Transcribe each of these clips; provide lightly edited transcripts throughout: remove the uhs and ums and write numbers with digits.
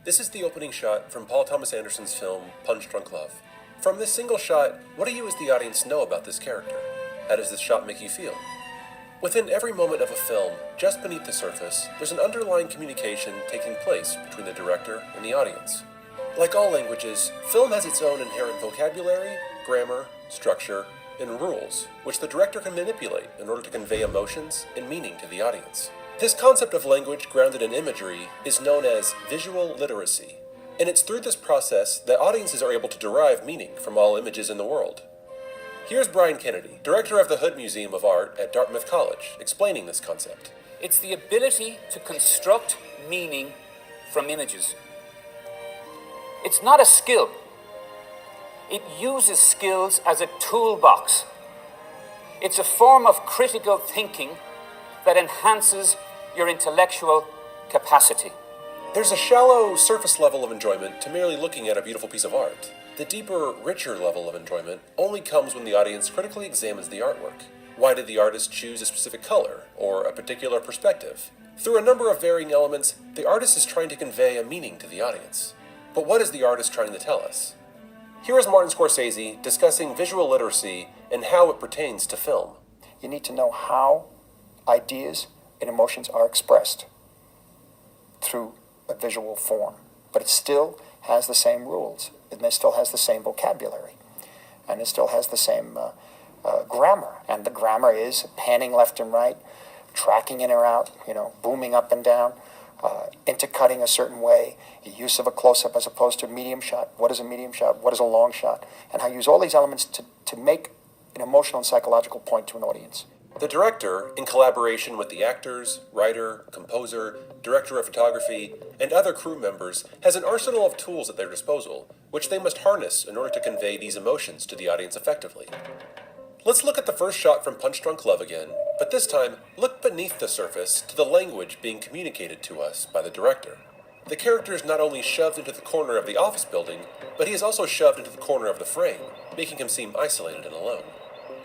This is the opening shot from Paul Thomas Anderson's film Punch Drunk Love. From this single shot, what do you as the audience know about this character? How does this shot make you feel? Within every moment of a film, just beneath the surface, there's an underlying communication taking place between the director and the audience. Like all languages, film has its own inherent vocabulary, grammar, structure, and rules, which the director can manipulate in order to convey emotions and meaning to the audience. This concept of language grounded in imagery is known as visual literacy, and it's through this process that audiences are able to derive meaning from all images in the world. Here's Brian Kennedy, director of the Hood Museum of Art at Dartmouth College, explaining this concept. It's the ability to construct meaning from images. It's not a skill. It uses skills as a toolbox. It's a form of critical thinking that enhances your intellectual capacity. There's a shallow, surface level of enjoyment to merely looking at a beautiful piece of art. The deeper, richer level of enjoyment only comes when the audience critically examines the artwork. Why did the artist choose a specific color, or a particular perspective? Through a number of varying elements, the artist is trying to convey a meaning to the audience. But what is the artist trying to tell us? Here is Martin Scorsese discussing visual literacy and how it pertains to film. You need to know how ideas and emotions are expressed through a visual form, but it still has the same rules, and it still has the same vocabulary, and it still has the same grammar. And the grammar is panning left and right, tracking in or out, booming up and down, intercutting a certain way, the use of a close-up as opposed to a medium shot. What is a medium shot? What is a long shot? And how you use all these elements to make an emotional and psychological point to an audience. The director, in collaboration with the actors, writer, composer, director of photography, and other crew members, has an arsenal of tools at their disposal, which they must harness in order to convey these emotions to the audience effectively. Let's look at the first shot from Punch Drunk Love again, but this time, look beneath the surface to the language being communicated to us by the director. The character is not only shoved into the corner of the office building, but he is also shoved into the corner of the frame, making him seem isolated and alone.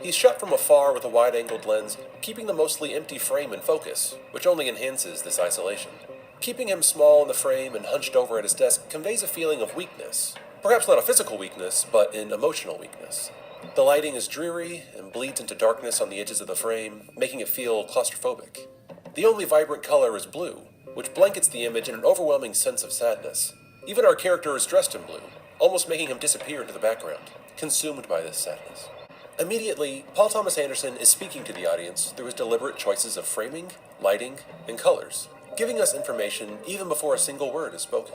He's shot from afar with a wide-angled lens, keeping the mostly empty frame in focus, which only enhances this isolation. Keeping him small in the frame and hunched over at his desk conveys a feeling of weakness. Perhaps not a physical weakness, but an emotional weakness. The lighting is dreary and bleeds into darkness on the edges of the frame, making it feel claustrophobic. The only vibrant color is blue, which blankets the image in an overwhelming sense of sadness. Even our character is dressed in blue, almost making him disappear into the background, consumed by this sadness. Immediately, Paul Thomas Anderson is speaking to the audience through his deliberate choices of framing, lighting, and colors, giving us information even before a single word is spoken.